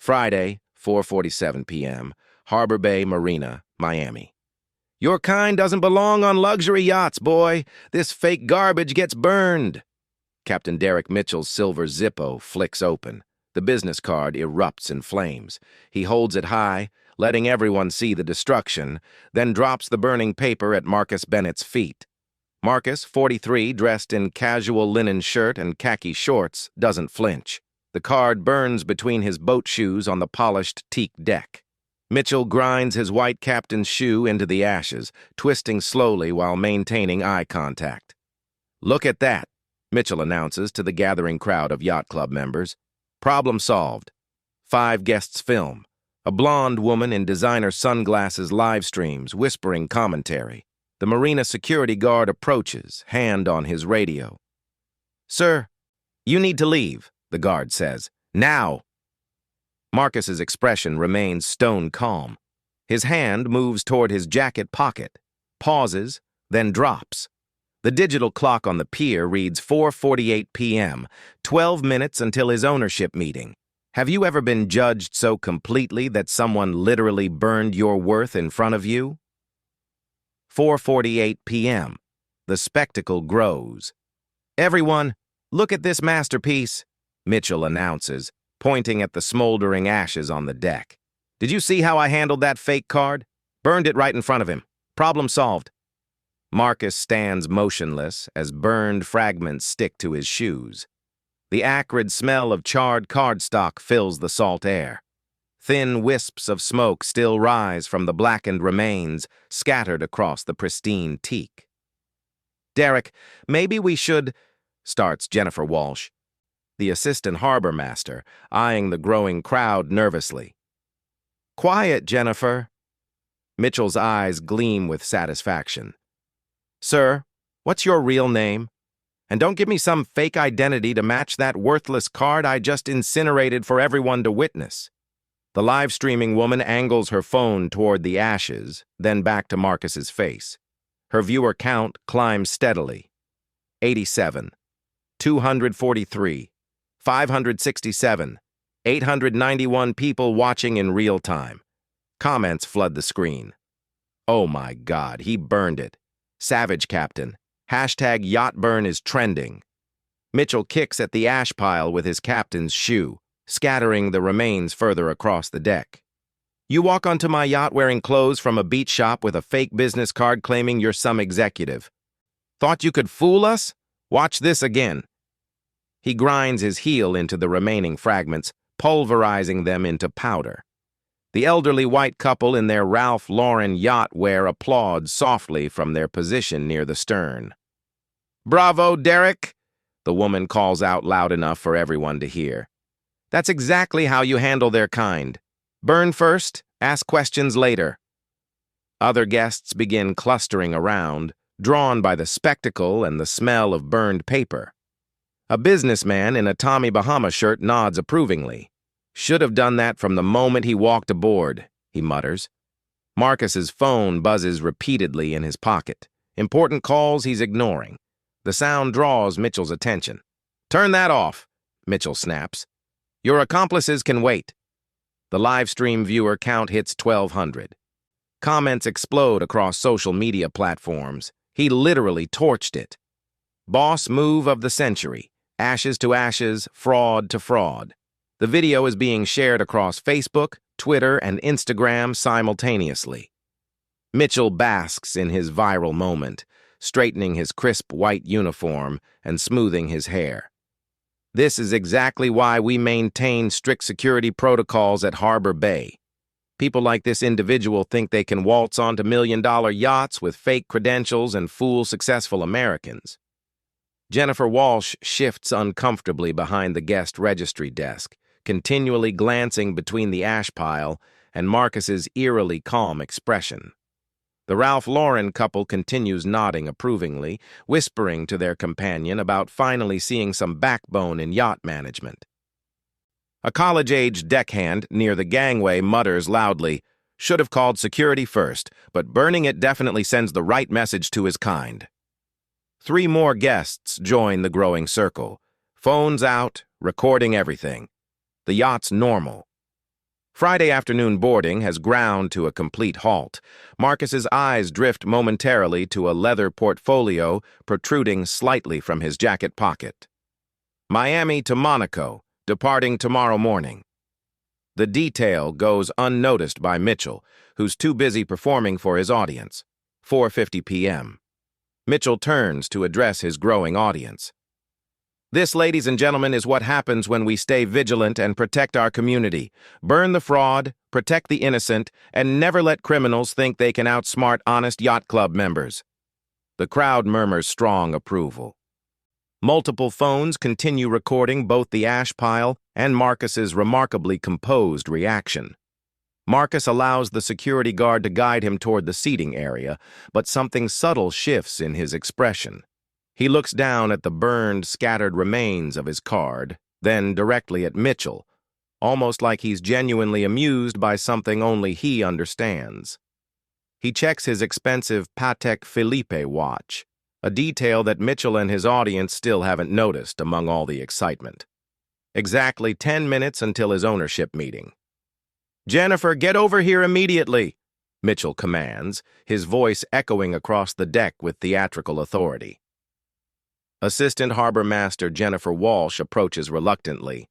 Friday, 4:47 p.m., Harbor Bay Marina, Miami. Your kind doesn't belong on luxury yachts, boy. This fake garbage gets burned. Captain Derek Mitchell's silver Zippo flicks open. The business card erupts in flames. He holds it high, letting everyone see the destruction, then drops the burning paper at Marcus Bennett's feet. Marcus, 43, dressed in casual linen shirt and khaki shorts, doesn't flinch. The card burns between his boat shoes on the polished teak deck. Mitchell grinds his white captain's shoe into the ashes, twisting slowly while maintaining eye contact. "Look at that," Mitchell announces to the gathering crowd of yacht club members. Problem solved. 5 guests film. A blonde woman in designer sunglasses live streams, whispering commentary. The marina security guard approaches, hand on his radio. "Sir, you need to leave," the guard says. "Now!" Marcus's expression remains stone calm. His hand moves toward his jacket pocket, pauses, then drops. The digital clock on the pier reads 4:48 p.m., 12 minutes until his ownership meeting. Have you ever been judged so completely that someone literally burned your worth in front of you? 4:48 p.m. The spectacle grows. "Everyone, look at this masterpiece," Mitchell announces, pointing at the smoldering ashes on the deck. "Did you see how I handled that fake card? Burned it right in front of him. Problem solved." Marcus stands motionless as burned fragments stick to his shoes. The acrid smell of charred cardstock fills the salt air. Thin wisps of smoke still rise from the blackened remains scattered across the pristine teak. "Derek, maybe we should," starts Jennifer Walsh, the assistant harbor master, eyeing the growing crowd nervously. "Quiet, Jennifer." Mitchell's eyes gleam with satisfaction. "Sir, what's your real name? And don't give me some fake identity to match that worthless card I just incinerated for everyone to witness." The live-streaming woman angles her phone toward the ashes, then back to Marcus's face. Her viewer count climbs steadily. 87, 243, 567, 891 people watching in real time. Comments flood the screen. "Oh my God, he burned it. Savage Captain. Hashtag yacht burn is trending." Mitchell kicks at the ash pile with his captain's shoe, scattering the remains further across the deck. "You walk onto my yacht wearing clothes from a beach shop with a fake business card claiming you're some executive. Thought you could fool us? Watch this again." He grinds his heel into the remaining fragments, pulverizing them into powder. The elderly white couple in their Ralph Lauren yacht wear applaud softly from their position near the stern. "Bravo, Derek," the woman calls out loud enough for everyone to hear. "That's exactly how you handle their kind. Burn first, ask questions later." Other guests begin clustering around, drawn by the spectacle and the smell of burned paper. A businessman in a Tommy Bahama shirt nods approvingly. "Should have done that from the moment he walked aboard," he mutters. Marcus's phone buzzes repeatedly in his pocket. Important calls he's ignoring. The sound draws Mitchell's attention. "Turn that off," Mitchell snaps. "Your accomplices can wait." The live stream viewer count hits 1,200. Comments explode across social media platforms. He literally torched it. Boss move of the century. Ashes to ashes, fraud to fraud. The video is being shared across Facebook, Twitter, and Instagram simultaneously. Mitchell basks in his viral moment, straightening his crisp white uniform and smoothing his hair. "This is exactly why we maintain strict security protocols at Harbor Bay. People like this individual think they can waltz onto million-dollar yachts with fake credentials and fool successful Americans." Jennifer Walsh shifts uncomfortably behind the guest registry desk, continually glancing between the ash pile and Marcus's eerily calm expression. The Ralph Lauren couple continues nodding approvingly, whispering to their companion about finally seeing some backbone in yacht management. A college-aged deckhand near the gangway mutters loudly, "Should have called security first, but burning it definitely sends the right message to his kind." 3 more guests join the growing circle, phones out, recording everything. The yacht's normal. Friday afternoon boarding has ground to a complete halt. Marcus's eyes drift momentarily to a leather portfolio protruding slightly from his jacket pocket. Miami to Monaco, departing tomorrow morning. The detail goes unnoticed by Mitchell, who's too busy performing for his audience. 4:50 p.m. Mitchell turns to address his growing audience. This, ladies and gentlemen, is what happens when we stay vigilant and protect our community. Burn the fraud, protect the innocent, and never let criminals think they can outsmart honest yacht club members. The crowd murmurs strong approval. Multiple phones continue recording both the ash pile and Marcus's remarkably composed reaction. Marcus allows the security guard to guide him toward the seating area, but something subtle shifts in his expression. He looks down at the burned, scattered remains of his card, then directly at Mitchell, almost like he's genuinely amused by something only he understands. He checks his expensive Patek Philippe watch, a detail that Mitchell and his audience still haven't noticed among all the excitement. Exactly 10 minutes until his ownership meeting. "Jennifer, get over here immediately," Mitchell commands, his voice echoing across the deck with theatrical authority. Assistant Harbor Master Jennifer Walsh approaches reluctantly,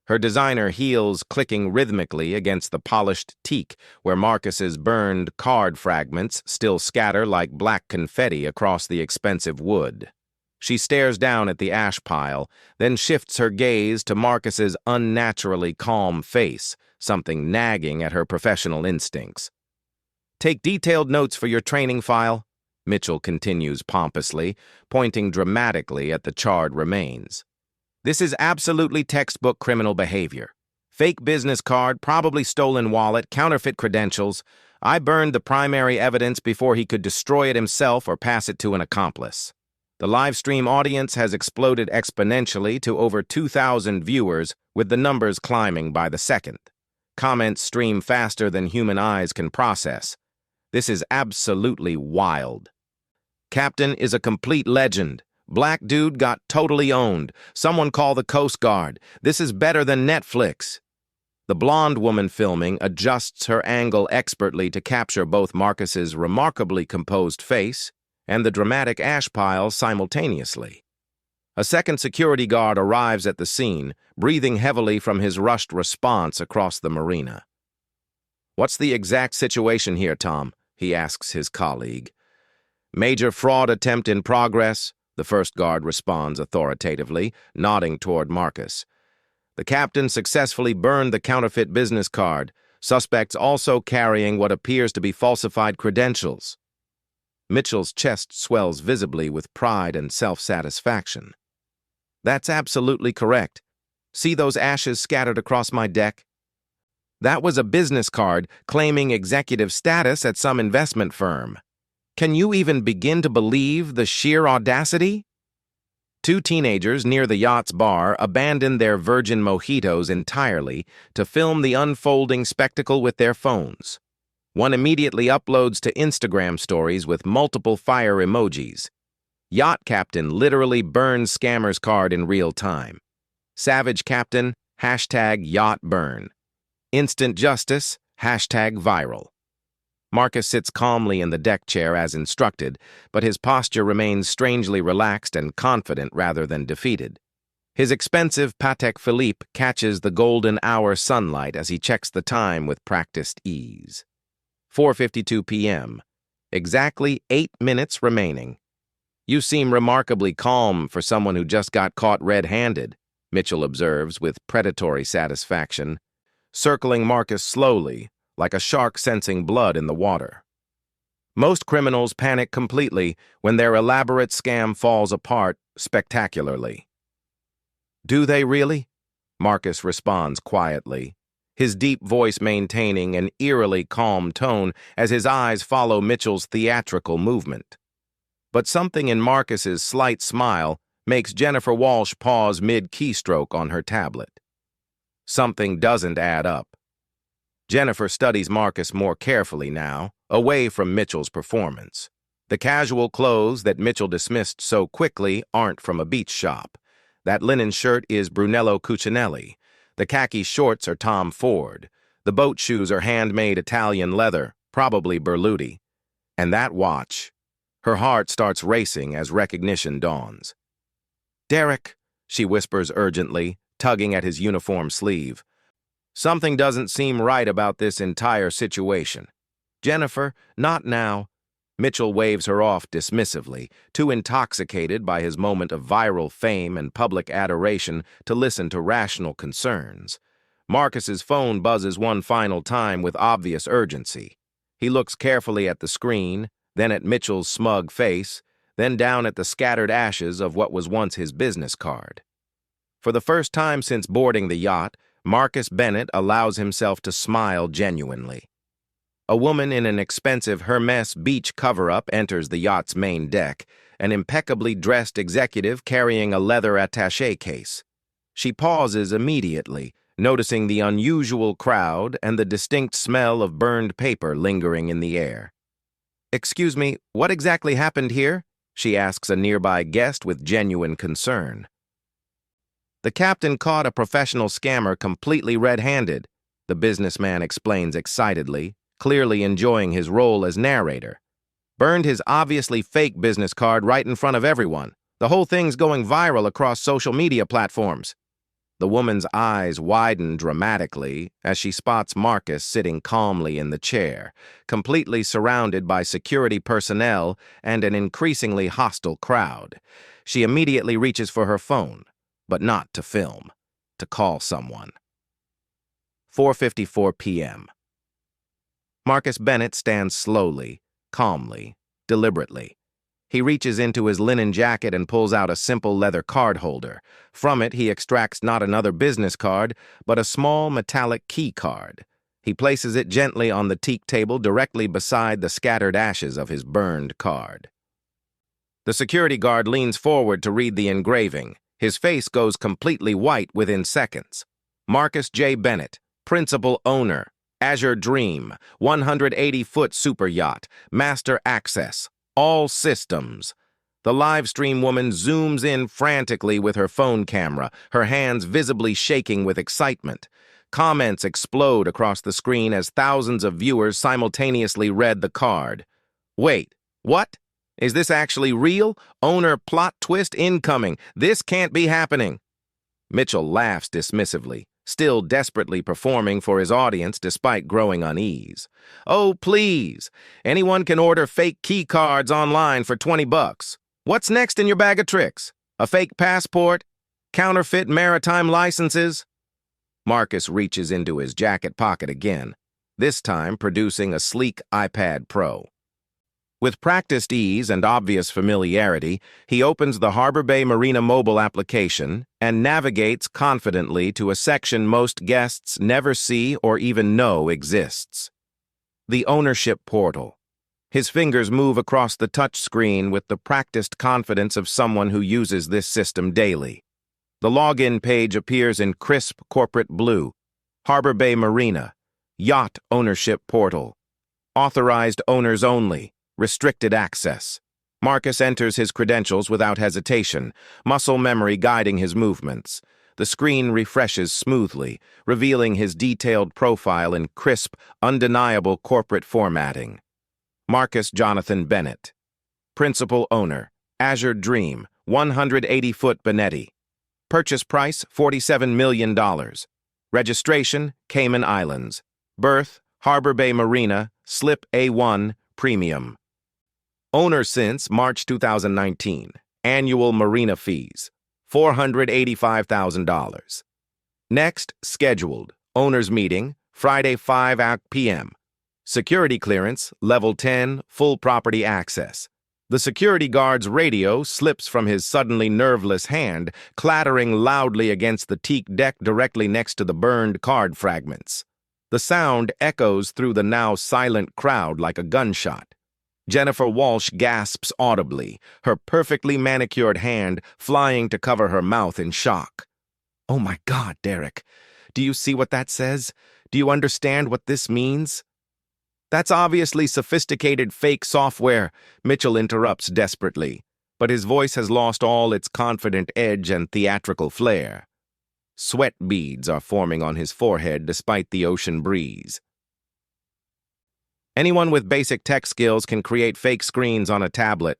her designer heels clicking rhythmically against the polished teak where Marcus's burned card fragments still scatter like black confetti across the expensive wood. She stares down at the ash pile, then shifts her gaze to Marcus's unnaturally calm face, something nagging at her professional instincts. "Take detailed notes for your training file," Mitchell continues pompously, pointing dramatically at the charred remains. "This is absolutely textbook criminal behavior. Fake business card, probably stolen wallet, counterfeit credentials. I burned the primary evidence before he could destroy it himself or pass it to an accomplice." The live stream audience has exploded exponentially to over 2,000 viewers, with the numbers climbing by the second. Comments stream faster than human eyes can process. This is absolutely wild. "Captain is a complete legend. Black dude got totally owned. Someone call the Coast Guard. This is better than Netflix." The blonde woman filming adjusts her angle expertly to capture both Marcus's remarkably composed face and the dramatic ash pile simultaneously. A second security guard arrives at the scene, breathing heavily from his rushed response across the marina. "What's the exact situation here, Tom?" he asks his colleague. "Major fraud attempt in progress," the first guard responds authoritatively, nodding toward Marcus. "The captain successfully burned the counterfeit business card, suspects also carrying what appears to be falsified credentials." Mitchell's chest swells visibly with pride and self-satisfaction. "That's absolutely correct. See those ashes scattered across my deck? That was a business card claiming executive status at some investment firm. Can you even begin to believe the sheer audacity?" Two teenagers near the yacht's bar abandoned their virgin mojitos entirely to film the unfolding spectacle with their phones. One immediately uploads to Instagram stories with multiple fire emojis. Yacht captain literally burns scammer's card in real time. Savage captain, #yacht burn. Instant justice, #viral. Marcus sits calmly in the deck chair as instructed, but his posture remains strangely relaxed and confident rather than defeated. His expensive Patek Philippe catches the golden hour sunlight as he checks the time with practiced ease. 4:52 p.m. Exactly 8 minutes remaining. "You seem remarkably calm for someone who just got caught red-handed," Mitchell observes with predatory satisfaction, circling Marcus slowly, like a shark sensing blood in the water. "Most criminals panic completely when their elaborate scam falls apart spectacularly." "Do they really?" Marcus responds quietly, his deep voice maintaining an eerily calm tone as his eyes follow Mitchell's theatrical movement. But something in Marcus's slight smile makes Jennifer Walsh pause mid-keystroke on her tablet. Something doesn't add up. Jennifer studies Marcus more carefully now, away from Mitchell's performance. The casual clothes that Mitchell dismissed so quickly aren't from a beach shop. That linen shirt is Brunello Cucinelli. The khaki shorts are Tom Ford. The boat shoes are handmade Italian leather, probably Berluti. And that watch. Her heart starts racing as recognition dawns. "Derek," she whispers urgently, tugging at his uniform sleeve. "Something doesn't seem right about this entire situation." "Jennifer, not now." Mitchell waves her off dismissively, too intoxicated by his moment of viral fame and public adoration to listen to rational concerns. Marcus's phone buzzes one final time with obvious urgency. He looks carefully at the screen, then at Mitchell's smug face, then down at the scattered ashes of what was once his business card. For the first time since boarding the yacht, Marcus Bennett allows himself to smile genuinely. A woman in an expensive Hermes beach cover-up enters the yacht's main deck, an impeccably dressed executive carrying a leather attaché case. She pauses immediately, noticing the unusual crowd and the distinct smell of burned paper lingering in the air. "Excuse me, what exactly happened here?" she asks a nearby guest with genuine concern. "The captain caught a professional scammer completely red-handed," the businessman explains excitedly, clearly enjoying his role as narrator. "Burned his obviously fake business card right in front of everyone. The whole thing's going viral across social media platforms." The woman's eyes widen dramatically as she spots Marcus sitting calmly in the chair, completely surrounded by security personnel and an increasingly hostile crowd. She immediately reaches for her phone, but not to film, to call someone. 4:54 p.m. Marcus Bennett stands slowly, calmly, deliberately. He reaches into his linen jacket and pulls out a simple leather card holder. From it, he extracts not another business card, but a small metallic key card. He places it gently on the teak table directly beside the scattered ashes of his burned card. The security guard leans forward to read the engraving. His face goes completely white within seconds. "Marcus J. Bennett, principal owner, Azure Dream, 180-foot super yacht, master access, all systems." The live stream woman zooms in frantically with her phone camera, her hands visibly shaking with excitement. Comments explode across the screen as thousands of viewers simultaneously read the card. "Wait, what? Is this actually real? Owner plot twist incoming. This can't be happening." Mitchell laughs dismissively, still desperately performing for his audience despite growing unease. "Oh, please. Anyone can order fake key cards online for $20. What's next in your bag of tricks? A fake passport? Counterfeit maritime licenses?" Marcus reaches into his jacket pocket again, this time producing a sleek iPad Pro. With practiced ease and obvious familiarity, he opens the Harbor Bay Marina mobile application and navigates confidently to a section most guests never see or even know exists. The ownership portal. His fingers move across the touch screen with the practiced confidence of someone who uses this system daily. The login page appears in crisp corporate blue. Harbor Bay Marina. Yacht ownership portal. Authorized owners only. Restricted access. Marcus enters his credentials without hesitation, muscle memory guiding his movements. The screen refreshes smoothly, revealing his detailed profile in crisp, undeniable corporate formatting. Marcus Jonathan Bennett. Principal owner, Azure Dream, 180-foot Benetti. Purchase price, $47 million. Registration, Cayman Islands. Berth, Harbor Bay Marina, Slip A1, Premium. Owner since March 2019. Annual marina fees, $485,000. Next, scheduled. Owners meeting, Friday 5 p.m. Security clearance, level 10, full property access. The security guard's radio slips from his suddenly nerveless hand, clattering loudly against the teak deck directly next to the burned card fragments. The sound echoes through the now silent crowd like a gunshot. Jennifer Walsh gasps audibly, her perfectly manicured hand flying to cover her mouth in shock. "Oh my God, Derek. Do you see what that says? Do you understand what this means?" "That's obviously sophisticated fake software," Mitchell interrupts desperately, but his voice has lost all its confident edge and theatrical flair. Sweat beads are forming on his forehead despite the ocean breeze. Anyone with basic tech skills can create fake screens on a tablet.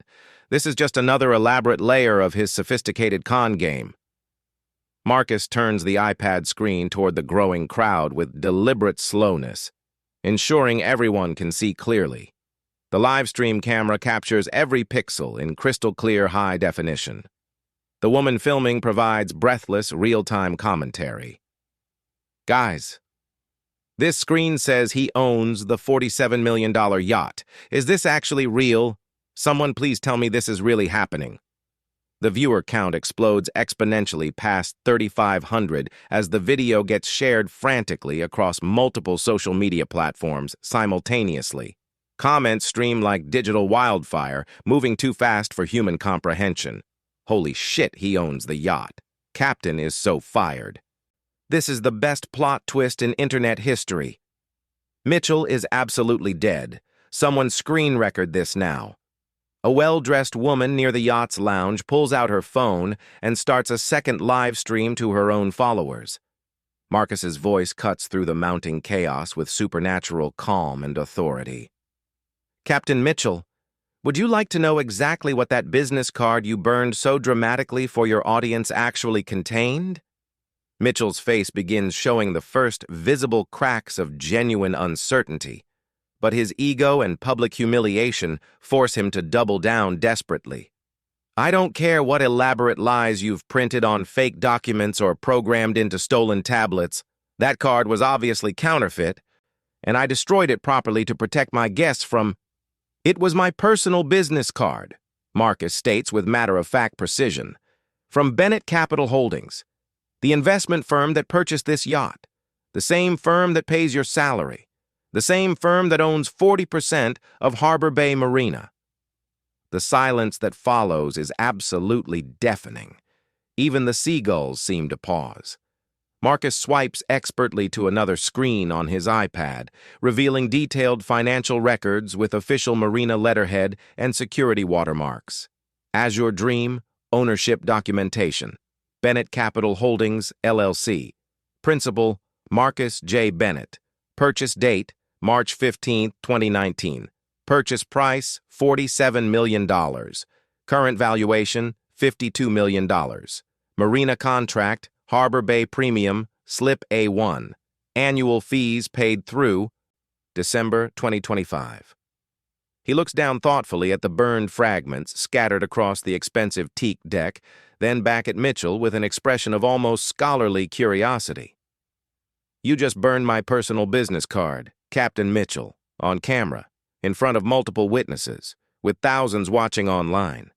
This is just another elaborate layer of his sophisticated con game. Marcus turns the iPad screen toward the growing crowd with deliberate slowness, ensuring everyone can see clearly. The livestream camera captures every pixel in crystal-clear high definition. The woman filming provides breathless, real-time commentary. Guys, this screen says he owns the $47 million yacht. Is this actually real? Someone please tell me this is really happening. The viewer count explodes exponentially past 3,500 as the video gets shared frantically across multiple social media platforms simultaneously. Comments stream like digital wildfire, moving too fast for human comprehension. Holy shit, he owns the yacht. Captain is so fired. This is the best plot twist in internet history. Mitchell is absolutely dead. Someone screen record this now. A well-dressed woman near the yacht's lounge pulls out her phone and starts a second live stream to her own followers. Marcus's voice cuts through the mounting chaos with supernatural calm and authority. Captain Mitchell, would you like to know exactly what that business card you burned so dramatically for your audience actually contained? Mitchell's face begins showing the first visible cracks of genuine uncertainty, but his ego and public humiliation force him to double down desperately. I don't care what elaborate lies you've printed on fake documents or programmed into stolen tablets. That card was obviously counterfeit, and I destroyed it properly to protect my guests from... It was my personal business card, Marcus states with matter-of-fact precision, from Bennett Capital Holdings, the investment firm that purchased this yacht, the same firm that pays your salary, the same firm that owns 40% of Harbor Bay Marina. The silence that follows is absolutely deafening. Even the seagulls seem to pause. Marcus swipes expertly to another screen on his iPad, revealing detailed financial records with official marina letterhead and security watermarks. Azure Dream, ownership documentation. Bennett Capital Holdings, LLC. Principal, Marcus J. Bennett. Purchase date, March 15, 2019. Purchase price, $47 million. Current valuation, $52 million. Marina contract, Harbor Bay Premium, Slip A1. Annual fees paid through December 2025. He looks down thoughtfully at the burned fragments scattered across the expensive teak deck, then back at Mitchell with an expression of almost scholarly curiosity. You just burned my personal business card, Captain Mitchell, on camera, in front of multiple witnesses, with thousands watching online.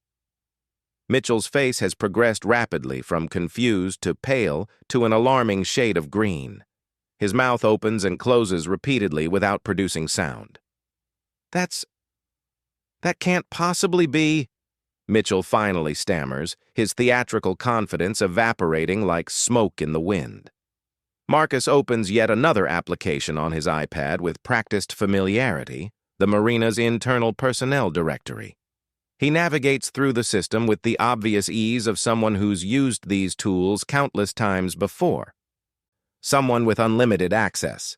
Mitchell's face has progressed rapidly from confused to pale to an alarming shade of green. His mouth opens and closes repeatedly without producing sound. That can't possibly be, Mitchell finally stammers, his theatrical confidence evaporating like smoke in the wind. Marcus opens yet another application on his iPad with practiced familiarity, the marina's internal personnel directory. He navigates through the system with the obvious ease of someone who's used these tools countless times before. Someone with unlimited access.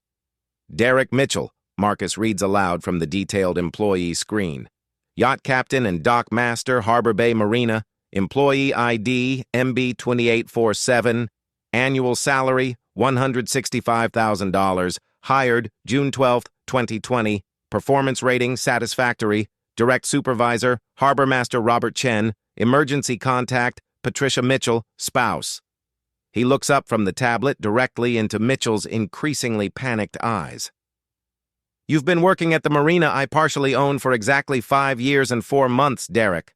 Derek Mitchell, Marcus reads aloud from the detailed employee screen. Yacht Captain and Dock Master, Harbor Bay Marina. Employee ID, MB2847. Annual salary, $165,000. Hired, June 12, 2020. Performance rating, satisfactory. Direct supervisor, Harbor Master Robert Chen. Emergency contact, Patricia Mitchell, spouse. He looks up from the tablet directly into Mitchell's increasingly panicked eyes. You've been working at the marina I partially own for exactly 5 years and 4 months, Derek.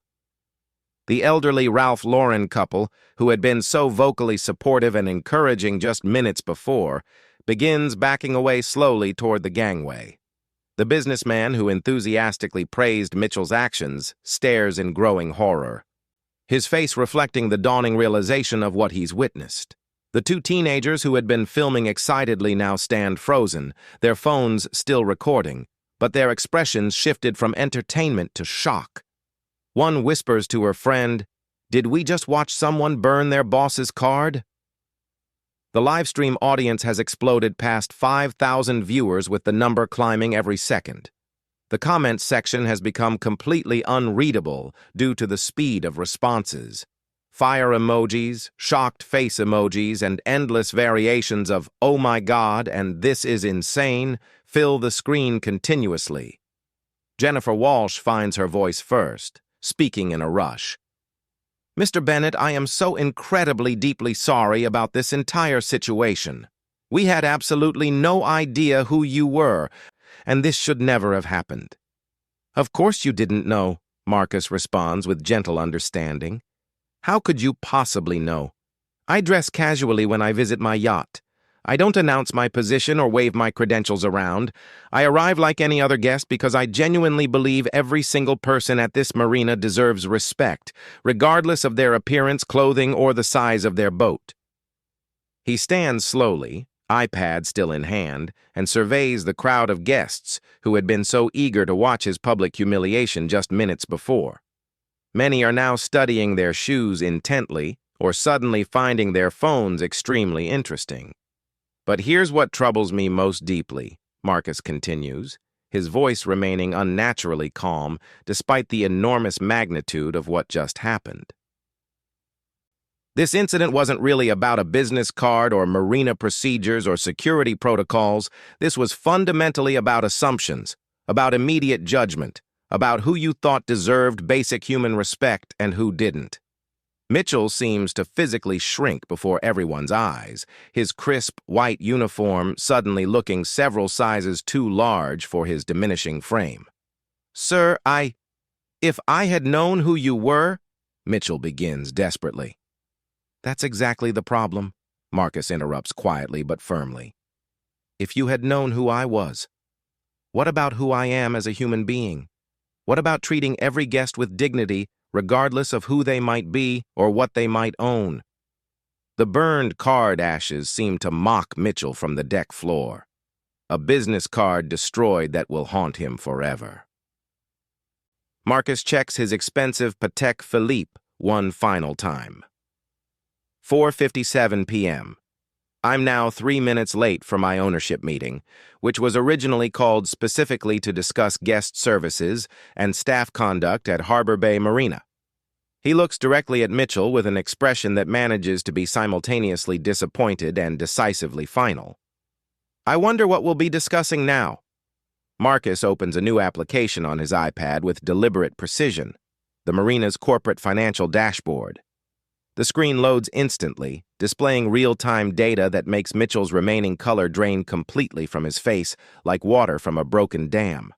The elderly Ralph Lauren couple, who had been so vocally supportive and encouraging just minutes before, begins backing away slowly toward the gangway. The businessman who enthusiastically praised Mitchell's actions stares in growing horror, his face reflecting the dawning realization of what he's witnessed. The two teenagers who had been filming excitedly now stand frozen, their phones still recording, but their expressions shifted from entertainment to shock. One whispers to her friend, "Did we just watch someone burn their boss's card?" The livestream audience has exploded past 5,000 viewers, with the number climbing every second. The comments section has become completely unreadable due to the speed of responses. Fire emojis, shocked face emojis, and endless variations of "oh my god" and "this is insane" fill the screen continuously. Jennifer Walsh finds her voice first, speaking in a rush. "Mr. Bennett, I am so incredibly deeply sorry about this entire situation. We had absolutely no idea who you were, and this should never have happened." "Of course you didn't know," Marcus responds with gentle understanding. "How could you possibly know? I dress casually when I visit my yacht. I don't announce my position or wave my credentials around. I arrive like any other guest because I genuinely believe every single person at this marina deserves respect, regardless of their appearance, clothing, or the size of their boat." He stands slowly, iPad still in hand, and surveys the crowd of guests who had been so eager to watch his public humiliation just minutes before. Many are now studying their shoes intently, or suddenly finding their phones extremely interesting. "But here's what troubles me most deeply," Marcus continues, his voice remaining unnaturally calm despite the enormous magnitude of what just happened. "This incident wasn't really about a business card or marina procedures or security protocols. This was fundamentally about assumptions, about immediate judgment, about who you thought deserved basic human respect and who didn't." Mitchell seems to physically shrink before everyone's eyes, his crisp white uniform suddenly looking several sizes too large for his diminishing frame. "Sir, if I had known who you were," Mitchell begins desperately. "That's exactly the problem," Marcus interrupts quietly but firmly. "If you had known who I was, what about who I am as a human being? What about treating every guest with dignity, regardless of who they might be or what they might own?" The burned card ashes seem to mock Mitchell from the deck floor. A business card destroyed that will haunt him forever. Marcus checks his expensive Patek Philippe one final time. 4:57 p.m. I'm now 3 minutes late for my ownership meeting, which was originally called specifically to discuss guest services and staff conduct at Harbor Bay Marina. He looks directly at Mitchell with an expression that manages to be simultaneously disappointed and decisively final. "I wonder what we'll be discussing now." Marcus opens a new application on his iPad with deliberate precision, the marina's corporate financial dashboard. The screen loads instantly, displaying real-time data that makes Mitchell's remaining color drain completely from his face like water from a broken dam.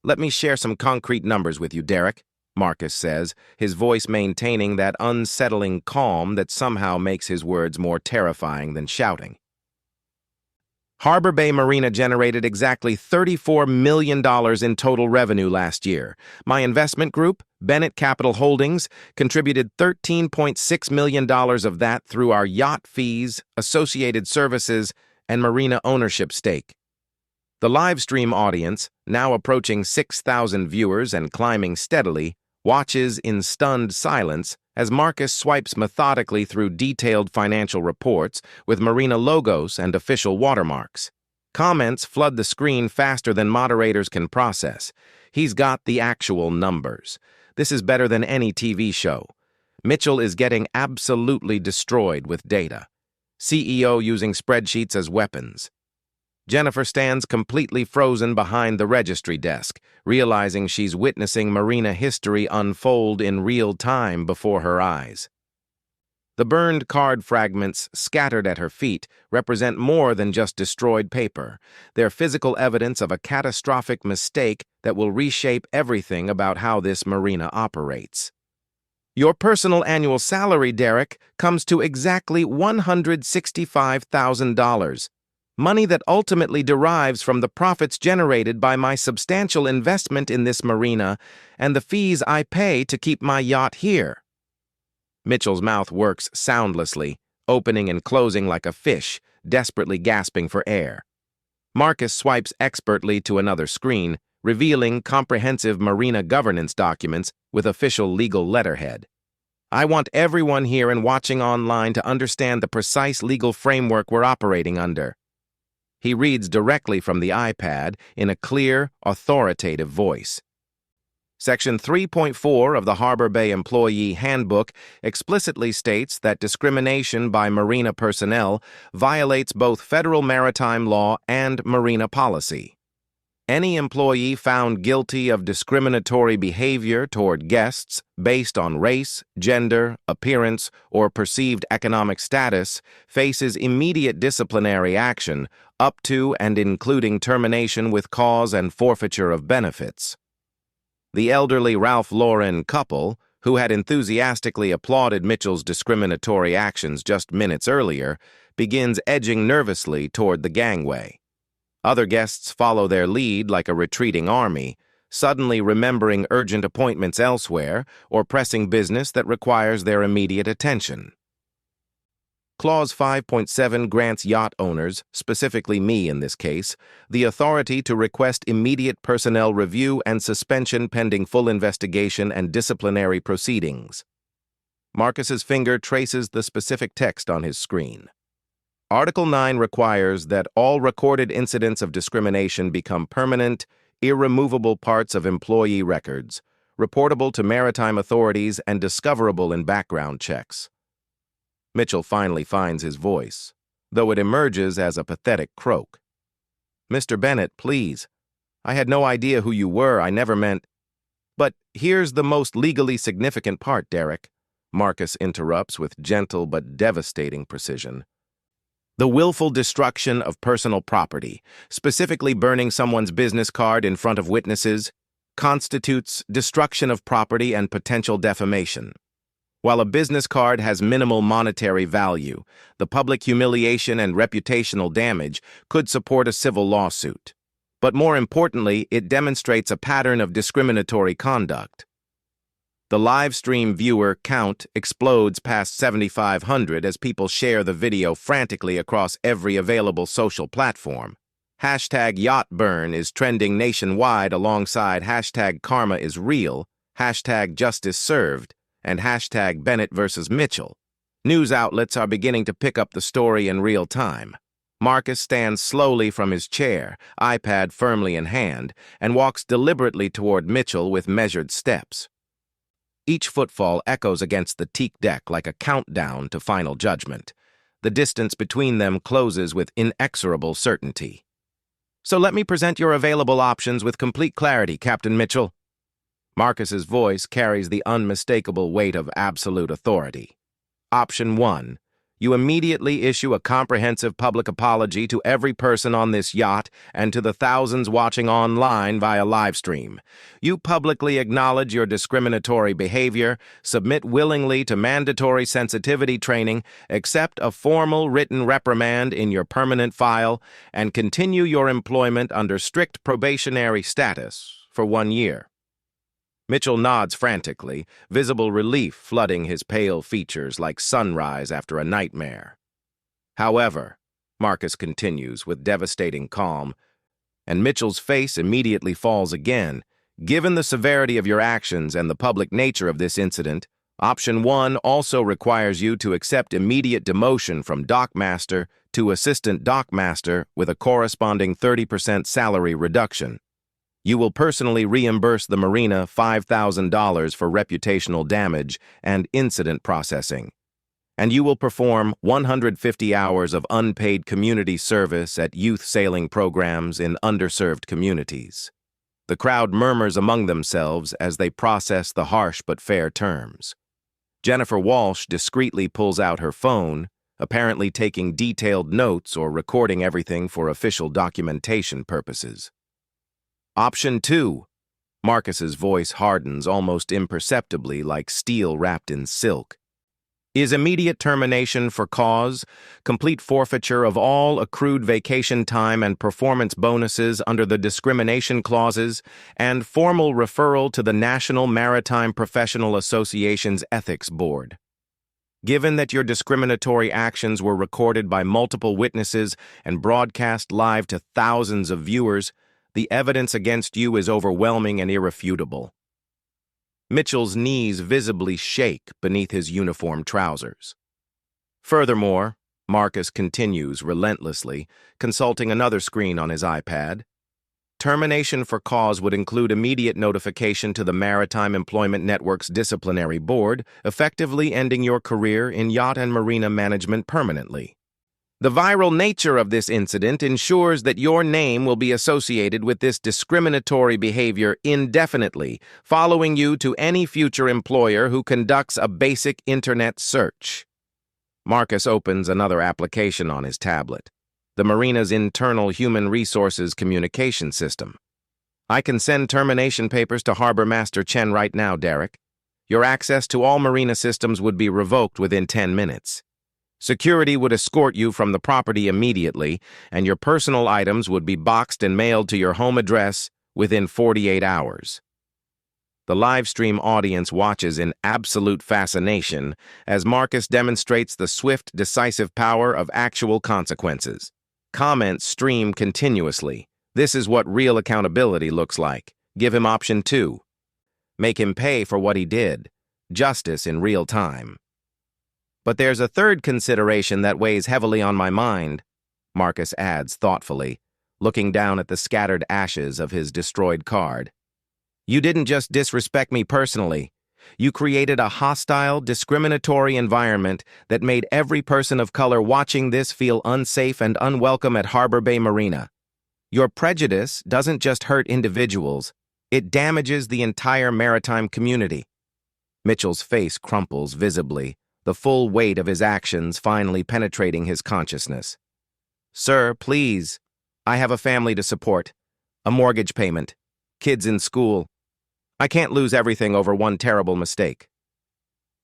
"Let me share some concrete numbers with you, Derek," Marcus says, his voice maintaining that unsettling calm that somehow makes his words more terrifying than shouting. Harbor Bay Marina generated exactly $34 million in total revenue last year. My investment group, Bennett Capital Holdings, contributed $13.6 million of that through our yacht fees, associated services, and marina ownership stake. The live stream audience, now approaching 6,000 viewers and climbing steadily, watches in stunned silence as Marcus swipes methodically through detailed financial reports with marina logos and official watermarks. Comments flood the screen faster than moderators can process. He's got the actual numbers. This is better than any TV show. Mitchell is getting absolutely destroyed with data. CEO using spreadsheets as weapons. Jennifer stands completely frozen behind the registry desk, realizing she's witnessing marina history unfold in real time before her eyes. The burned card fragments scattered at her feet represent more than just destroyed paper. They're physical evidence of a catastrophic mistake that will reshape everything about how this marina operates. Your personal annual salary, Derek, comes to exactly $165,000. Money that ultimately derives from the profits generated by my substantial investment in this marina and the fees I pay to keep my yacht here. Mitchell's mouth works soundlessly, opening and closing like a fish, desperately gasping for air. Marcus swipes expertly to another screen, revealing comprehensive marina governance documents with official legal letterhead. I want everyone here and watching online to understand the precise legal framework we're operating under. He reads directly from the iPad in a clear, authoritative voice. Section 3.4 of the Harbor Bay Employee Handbook explicitly states that discrimination by marina personnel violates both federal maritime law and marina policy. Any employee found guilty of discriminatory behavior toward guests based on race, gender, appearance, or perceived economic status faces immediate disciplinary action up to and including termination with cause and forfeiture of benefits. The elderly Ralph Lauren couple, who had enthusiastically applauded Mitchell's discriminatory actions just minutes earlier, begins edging nervously toward the gangway. Other guests follow their lead like a retreating army, suddenly remembering urgent appointments elsewhere or pressing business that requires their immediate attention. Clause 5.7 grants yacht owners, specifically me in this case, the authority to request immediate personnel review and suspension pending full investigation and disciplinary proceedings. Marcus's finger traces the specific text on his screen. Article 9 requires that all recorded incidents of discrimination become permanent, irremovable parts of employee records, reportable to maritime authorities and discoverable in background checks. Mitchell finally finds his voice, though it emerges as a pathetic croak. "Mr. Bennett, please. I had no idea who you were. I never meant—" "But here's the most legally significant part, Derek," Marcus interrupts with gentle but devastating precision. "The willful destruction of personal property, specifically burning someone's business card in front of witnesses, constitutes destruction of property and potential defamation. While a business card has minimal monetary value, the public humiliation and reputational damage could support a civil lawsuit. But more importantly, it demonstrates a pattern of discriminatory conduct. The live stream viewer count explodes past 7,500 as people share the video frantically across every available social platform. Hashtag Yacht Burn is trending nationwide alongside hashtag Karma is Real, hashtag Justice Served, and hashtag Bennett versus Mitchell. News outlets are beginning to pick up the story in real time. Marcus stands slowly from his chair, iPad firmly in hand, and walks deliberately toward Mitchell with measured steps. Each footfall echoes against the teak deck like a countdown to final judgment. The distance between them closes with inexorable certainty. "So let me present your available options with complete clarity, Captain Mitchell." Marcus's voice carries the unmistakable weight of absolute authority. Option 1. You immediately issue a comprehensive public apology to every person on this yacht and to the thousands watching online via livestream. You publicly acknowledge your discriminatory behavior, submit willingly to mandatory sensitivity training, accept a formal written reprimand in your permanent file, and continue your employment under strict probationary status for 1 year. Mitchell nods frantically, visible relief flooding his pale features like sunrise after a nightmare. "However," Marcus continues with devastating calm, and Mitchell's face immediately falls again, "given the severity of your actions and the public nature of this incident, Option 1 also requires you to accept immediate demotion from dockmaster to assistant dockmaster with a corresponding 30% salary reduction. You will personally reimburse the marina $5,000 for reputational damage and incident processing. And you will perform 150 hours of unpaid community service at youth sailing programs in underserved communities." The crowd murmurs among themselves as they process the harsh but fair terms. Jennifer Walsh discreetly pulls out her phone, apparently taking detailed notes or recording everything for official documentation purposes. Option 2. Marcus's voice hardens almost imperceptibly like steel wrapped in silk. Is immediate termination for cause, complete forfeiture of all accrued vacation time and performance bonuses under the discrimination clauses, and formal referral to the National Maritime Professional Association's Ethics Board. Given that your discriminatory actions were recorded by multiple witnesses and broadcast live to thousands of viewers, the evidence against you is overwhelming and irrefutable. Mitchell's knees visibly shake beneath his uniform trousers. Furthermore, Marcus continues relentlessly, consulting another screen on his iPad. Termination for cause would include immediate notification to the Maritime Employment Network's disciplinary board, effectively ending your career in yacht and marina management permanently. The viral nature of this incident ensures that your name will be associated with this discriminatory behavior indefinitely, following you to any future employer who conducts a basic internet search. Marcus opens another application on his tablet, the marina's internal human resources communication system. I can send termination papers to Harbor Master Chen right now, Derek. Your access to all marina systems would be revoked within 10 minutes. Security would escort you from the property immediately, and your personal items would be boxed and mailed to your home address within 48 hours. The live stream audience watches in absolute fascination as Marcus demonstrates the swift, decisive power of actual consequences. Comments stream continuously. This is what real accountability looks like. Give him option 2. Make him pay for what he did. Justice in real time. But there's a third consideration that weighs heavily on my mind, Marcus adds thoughtfully, looking down at the scattered ashes of his destroyed card. You didn't just disrespect me personally. You created a hostile, discriminatory environment that made every person of color watching this feel unsafe and unwelcome at Harbor Bay Marina. Your prejudice doesn't just hurt individuals, it damages the entire maritime community. Mitchell's face crumples visibly, the full weight of his actions finally penetrating his consciousness. Sir, please. I have a family to support, a mortgage payment, kids in school. I can't lose everything over one terrible mistake.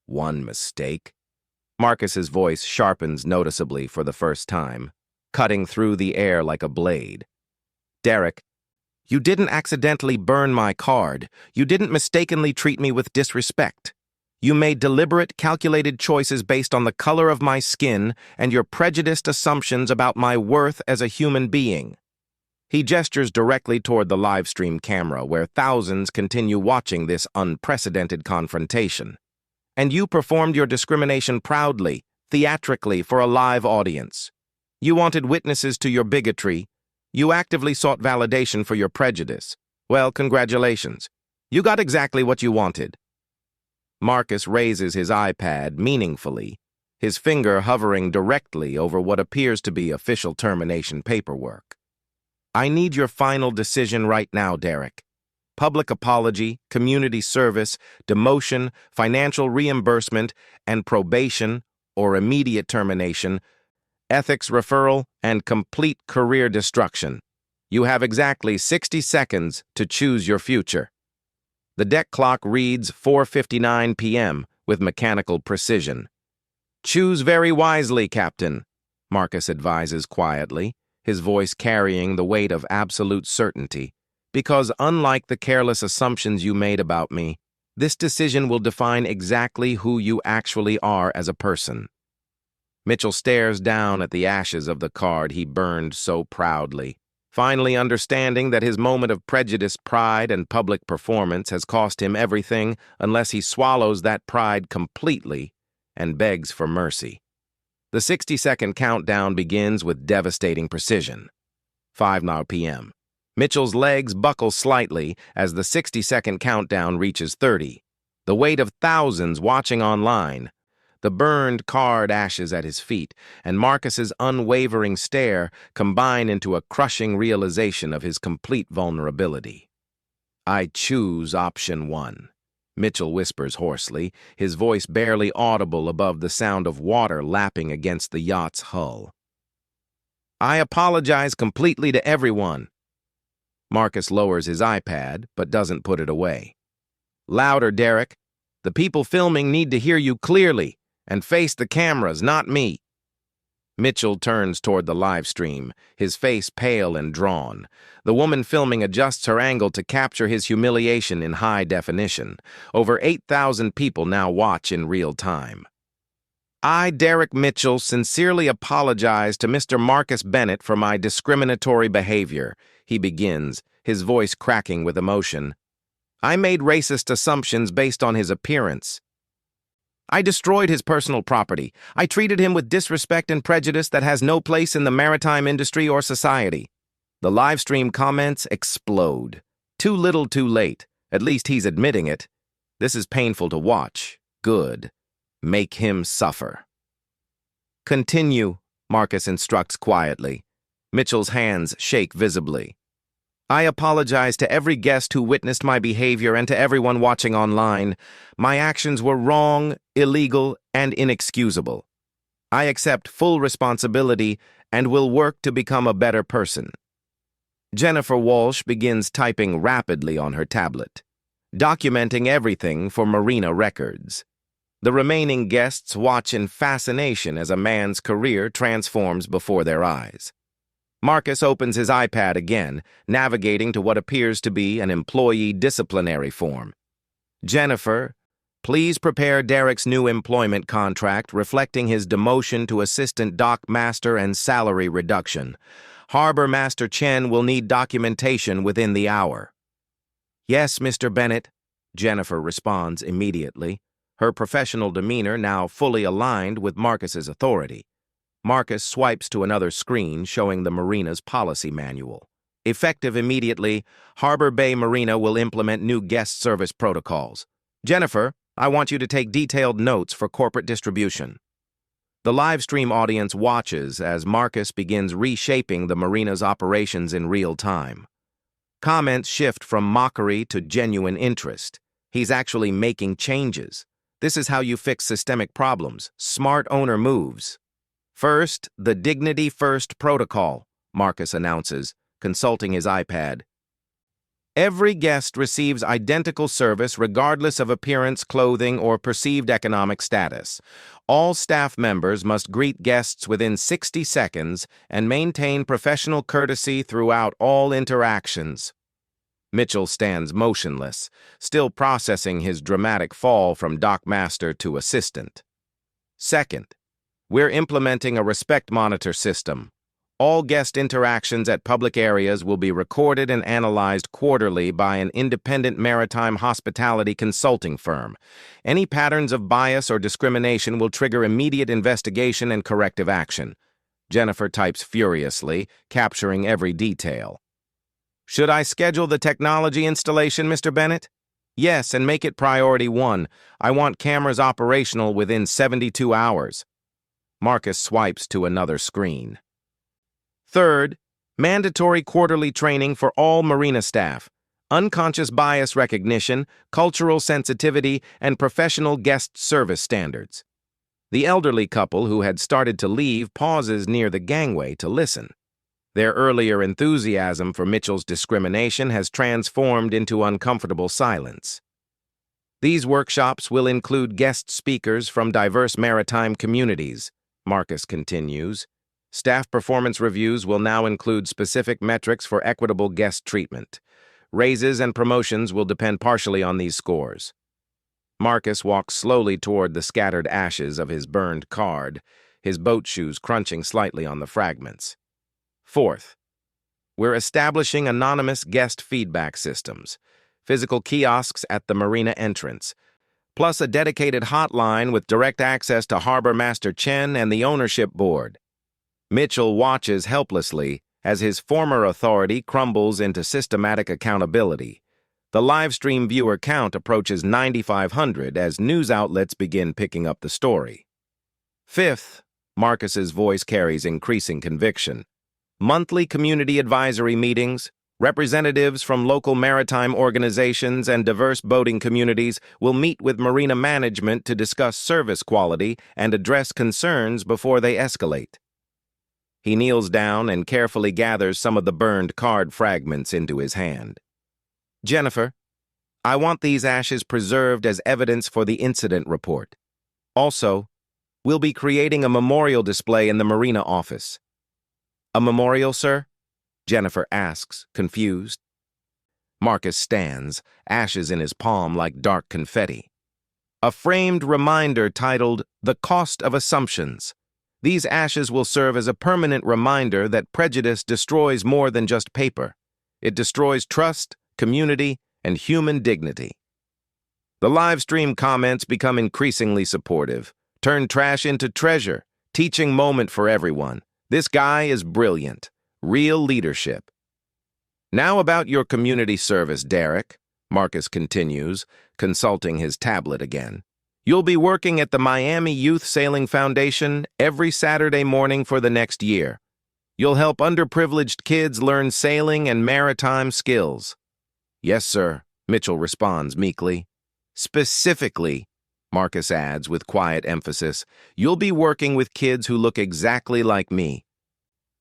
One mistake? Marcus's voice sharpens noticeably for the first time, cutting through the air like a blade. Derek, you didn't accidentally burn my card. You didn't mistakenly treat me with disrespect. You made deliberate, calculated choices based on the color of my skin and your prejudiced assumptions about my worth as a human being. He gestures directly toward the live stream camera where thousands continue watching this unprecedented confrontation. And you performed your discrimination proudly, theatrically for a live audience. You wanted witnesses to your bigotry. You actively sought validation for your prejudice. Well, congratulations. You got exactly what you wanted. Marcus raises his iPad meaningfully, his finger hovering directly over what appears to be official termination paperwork. I need your final decision right now, Derek. Public apology, community service, demotion, financial reimbursement, and probation or immediate termination, ethics referral, and complete career destruction. You have exactly 60 seconds to choose your future. The deck clock reads 4:59 p.m. with mechanical precision. Choose very wisely, Captain, Marcus advises quietly, his voice carrying the weight of absolute certainty, because unlike the careless assumptions you made about me, this decision will define exactly who you actually are as a person. Mitchell stares down at the ashes of the card he burned so proudly, finally understanding that his moment of prejudiced pride and public performance has cost him everything unless he swallows that pride completely and begs for mercy. The 60-second countdown begins with devastating precision. 5:00 p.m. Mitchell's legs buckle slightly as the 60-second countdown reaches 30. The weight of thousands watching online, the burned card ashes at his feet, and Marcus's unwavering stare combine into a crushing realization of his complete vulnerability. I choose option 1. Mitchell whispers hoarsely, his voice barely audible above the sound of water lapping against the yacht's hull. I apologize completely to everyone. Marcus lowers his iPad, but doesn't put it away. Louder, Derek. The people filming need to hear you clearly, and face the cameras, not me. Mitchell turns toward the live stream, his face pale and drawn. The woman filming adjusts her angle to capture his humiliation in high definition. Over 8,000 people now watch in real time. I, Derek Mitchell, sincerely apologize to Mr. Marcus Bennett for my discriminatory behavior, he begins, his voice cracking with emotion. I made racist assumptions based on his appearance. I destroyed his personal property. I treated him with disrespect and prejudice that has no place in the maritime industry or society. The live stream comments explode. Too little, too late. At least he's admitting it. This is painful to watch. Good. Make him suffer. Continue, Marcus instructs quietly. Mitchell's hands shake visibly. I apologize to every guest who witnessed my behavior and to everyone watching online. My actions were wrong, illegal, and inexcusable. I accept full responsibility and will work to become a better person. Jennifer Walsh begins typing rapidly on her tablet, documenting everything for Marina records. The remaining guests watch in fascination as a man's career transforms before their eyes. Marcus opens his iPad again, navigating to what appears to be an employee disciplinary form. Jennifer, please prepare Derek's new employment contract reflecting his demotion to assistant dock master and salary reduction. Harbor Master Chen will need documentation within the hour. Yes, Mr. Bennett, Jennifer responds immediately, her professional demeanor now fully aligned with Marcus's authority. Marcus swipes to another screen showing the marina's policy manual. Effective immediately, Harbor Bay Marina will implement new guest service protocols. Jennifer, I want you to take detailed notes for corporate distribution. The live stream audience watches as Marcus begins reshaping the marina's operations in real time. Comments shift from mockery to genuine interest. He's actually making changes. This is how you fix systemic problems. Smart owner moves. First, the Dignity First protocol, Marcus announces, consulting his iPad. Every guest receives identical service regardless of appearance, clothing, or perceived economic status. All staff members must greet guests within 60 seconds and maintain professional courtesy throughout all interactions. Mitchell stands motionless, still processing his dramatic fall from dockmaster to assistant. Second, we're implementing a respect monitor system. All guest interactions at public areas will be recorded and analyzed quarterly by an independent maritime hospitality consulting firm. Any patterns of bias or discrimination will trigger immediate investigation and corrective action. Jennifer types furiously, capturing every detail. Should I schedule the technology installation, Mr. Bennett? Yes, and make it priority 1. I want cameras operational within 72 hours. Marcus swipes to another screen. Third, mandatory quarterly training for all marina staff, unconscious bias recognition, cultural sensitivity, and professional guest service standards. The elderly couple who had started to leave pauses near the gangway to listen. Their earlier enthusiasm for Mitchell's discrimination has transformed into uncomfortable silence. These workshops will include guest speakers from diverse maritime communities, Marcus continues. Staff performance reviews will now include specific metrics for equitable guest treatment. Raises and promotions will depend partially on these scores. Marcus walks slowly toward the scattered ashes of his burned card, his boat shoes crunching slightly on the fragments. Fourth, we're establishing anonymous guest feedback systems, physical kiosks at the marina entrance, plus a dedicated hotline with direct access to Harbor Master Chen and the ownership board. Mitchell watches helplessly as his former authority crumbles into systematic accountability. The live stream viewer count approaches 9,500 as news outlets begin picking up the story. Fifth, Marcus's voice carries increasing conviction. Monthly community advisory meetings, representatives from local maritime organizations and diverse boating communities will meet with marina management to discuss service quality and address concerns before they escalate. He kneels down and carefully gathers some of the burned card fragments into his hand. Jennifer, I want these ashes preserved as evidence for the incident report. Also, we'll be creating a memorial display in the marina office. A memorial, sir? Jennifer asks, confused. Marcus stands, ashes in his palm like dark confetti. A framed reminder titled, "The Cost of Assumptions." These ashes will serve as a permanent reminder that prejudice destroys more than just paper. It destroys trust, community, and human dignity. The live stream comments become increasingly supportive. Turn trash into treasure. Teaching moment for everyone. This guy is brilliant. Real leadership. Now about your community service, Derek, Marcus continues, consulting his tablet again. You'll be working at the Miami Youth Sailing Foundation every Saturday morning for the next year. You'll help underprivileged kids learn sailing and maritime skills. Yes, sir, Mitchell responds meekly. Specifically, Marcus adds with quiet emphasis, you'll be working with kids who look exactly like me.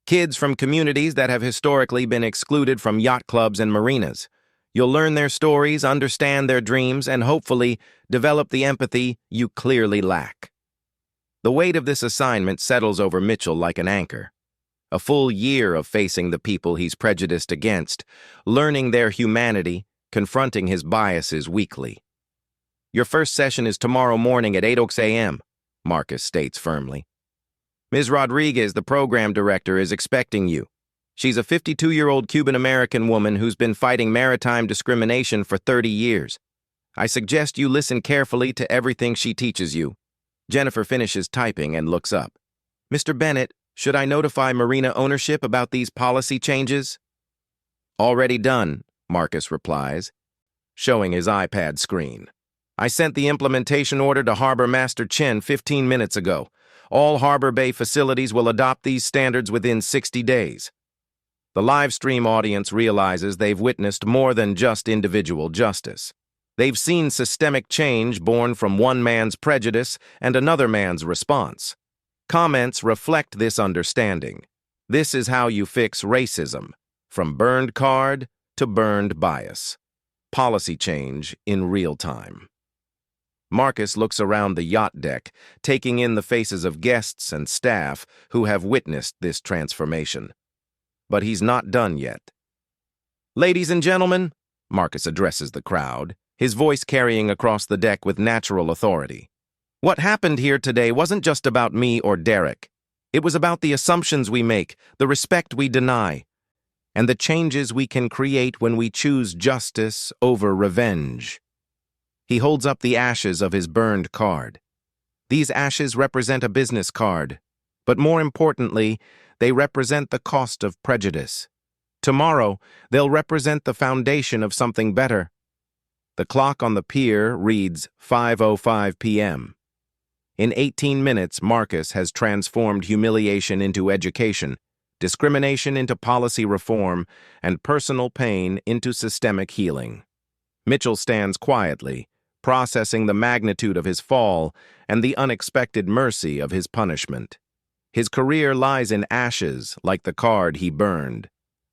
Kids from communities that have historically been excluded from yacht clubs and marinas. You'll learn their stories, understand their dreams, and hopefully develop the empathy you clearly lack. The weight of this assignment settles over Mitchell like an anchor. A full year of facing the people he's prejudiced against, learning their humanity, confronting his biases weekly. Your first session is tomorrow morning at 8 a.m., Marcus states firmly. Ms. Rodriguez, the program director, is expecting you. She's a 52-year-old Cuban-American woman who's been fighting maritime discrimination for 30 years. I suggest you listen carefully to everything she teaches you. Jennifer finishes typing and looks up. Mr. Bennett, should I notify marina ownership about these policy changes? Already done, Marcus replies, showing his iPad screen. I sent the implementation order to Harbor Master Chen 15 minutes ago. All Harbor Bay facilities will adopt these standards within 60 days. The live stream audience realizes they've witnessed more than just individual justice. They've seen systemic change born from one man's prejudice and another man's response. Comments reflect this understanding. This is how you fix racism, from burned card to burned bias. Policy change in real time. Marcus looks around the yacht deck, taking in the faces of guests and staff who have witnessed this transformation. But he's not done yet. Ladies and gentlemen, Marcus addresses the crowd, his voice carrying across the deck with natural authority. What happened here today wasn't just about me or Derek. It was about the assumptions we make, the respect we deny, and the changes we can create when we choose justice over revenge. He holds up the ashes of his burned card. These ashes represent a business card, but more importantly, they represent the cost of prejudice. Tomorrow, they'll represent the foundation of something better. The clock on the pier reads 5:05 p.m. In 18 minutes, Marcus has transformed humiliation into education, discrimination into policy reform, and personal pain into systemic healing. Mitchell stands quietly, processing the magnitude of his fall and the unexpected mercy of his punishment. His career lies in ashes like the card he burned.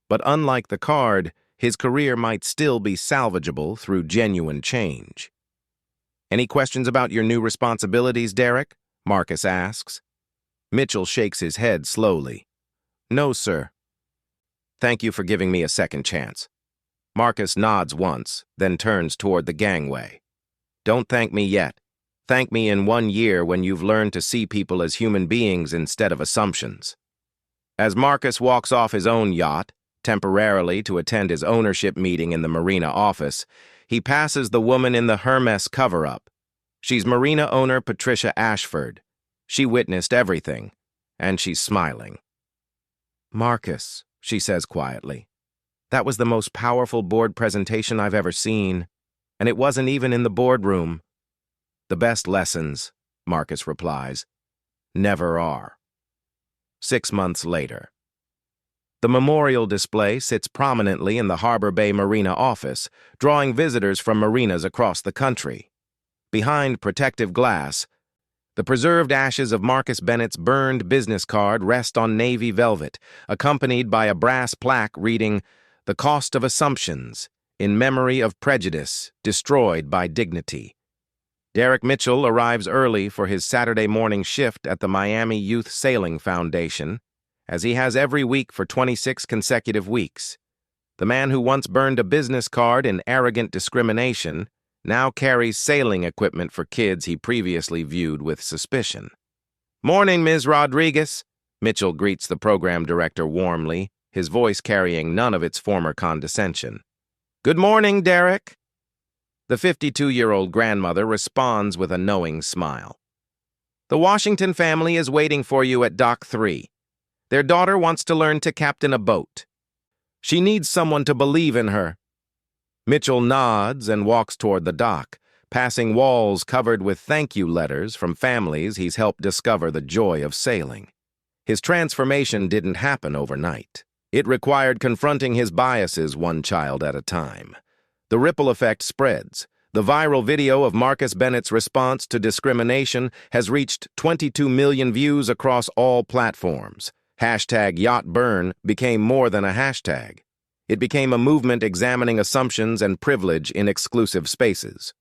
But unlike the card, his career might still be salvageable through genuine change. Any questions about your new responsibilities, Derek? Marcus asks. Mitchell shakes his head slowly. No, sir. Thank you for giving me a second chance. Marcus nods once, then turns toward the gangway. Don't thank me yet. Thank me in 1 year when you've learned to see people as human beings instead of assumptions. As Marcus walks off his own yacht, temporarily to attend his ownership meeting in the marina office, he passes the woman in the Hermes cover-up. She's marina owner Patricia Ashford. She witnessed everything, and she's smiling. Marcus, she says quietly, that was the most powerful board presentation I've ever seen, and it wasn't even in the boardroom. The best lessons, Marcus replies, never are. 6 months later. The memorial display sits prominently in the Harbor Bay Marina office, drawing visitors from marinas across the country. Behind protective glass, the preserved ashes of Marcus Bennett's burned business card rest on navy velvet, accompanied by a brass plaque reading, "The Cost of Assumptions, in Memory of Prejudice, Destroyed by Dignity." Derek Mitchell arrives early for his Saturday morning shift at the Miami Youth Sailing Foundation, as he has every week for 26 consecutive weeks. The man who once burned a business card in arrogant discrimination now carries sailing equipment for kids he previously viewed with suspicion. "Morning, Ms. Rodriguez," Mitchell greets the program director warmly, his voice carrying none of its former condescension. Good morning, Derek. The 52-year-old grandmother responds with a knowing smile. The Washington family is waiting for you at Dock 3. Their daughter wants to learn to captain a boat. She needs someone to believe in her. Mitchell nods and walks toward the dock, passing walls covered with thank you letters from families he's helped discover the joy of sailing. His transformation didn't happen overnight. It required confronting his biases one child at a time. The ripple effect spreads. The viral video of Marcus Bennett's response to discrimination has reached 22 million views across all platforms. #YachtBurn became more than a hashtag. It became a movement examining assumptions and privilege in exclusive spaces.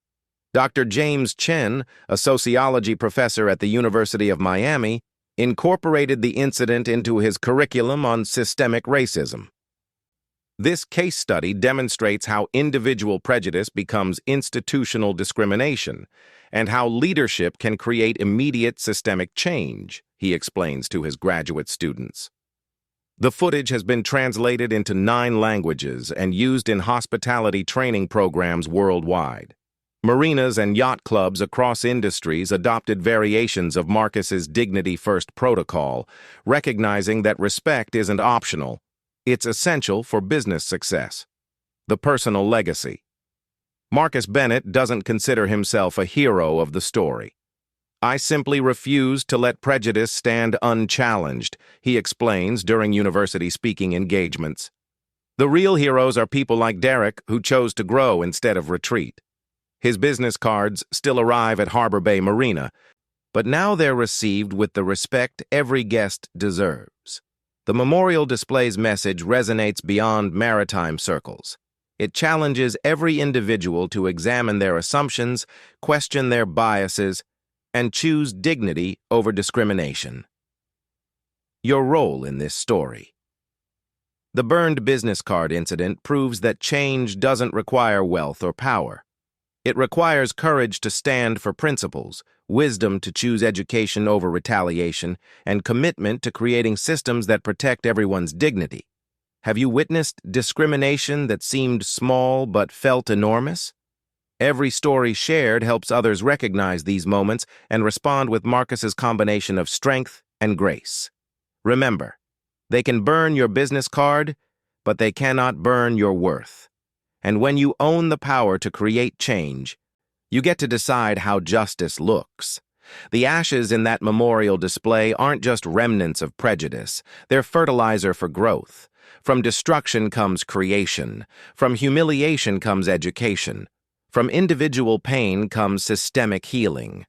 Dr. James Chen, a sociology professor at the University of Miami, incorporated the incident into his curriculum on systemic racism. This case study demonstrates how individual prejudice becomes institutional discrimination and how leadership can create immediate systemic change, he explains to his graduate students. The footage has been translated into 9 languages and used in hospitality training programs worldwide. Marinas and yacht clubs across industries adopted variations of Marcus's Dignity First protocol, recognizing that respect isn't optional. It's essential for business success. The personal legacy. Marcus Bennett doesn't consider himself a hero of the story. I simply refuse to let prejudice stand unchallenged, he explains during university speaking engagements. The real heroes are people like Derek who chose to grow instead of retreat. His business cards still arrive at Harbor Bay Marina, but now they're received with the respect every guest deserves. The memorial display's message resonates beyond maritime circles. It challenges every individual to examine their assumptions, question their biases, and choose dignity over discrimination. Your role in this story. The burned business card incident proves that change doesn't require wealth or power. It requires courage to stand for principles, wisdom to choose education over retaliation, and commitment to creating systems that protect everyone's dignity. Have you witnessed discrimination that seemed small but felt enormous? Every story shared helps others recognize these moments and respond with Marcus's combination of strength and grace. Remember, they can burn your business card, but they cannot burn your worth. And when you own the power to create change, you get to decide how justice looks. The ashes in that memorial display aren't just remnants of prejudice, they're fertilizer for growth. From destruction comes creation. From humiliation comes education. From individual pain comes systemic healing.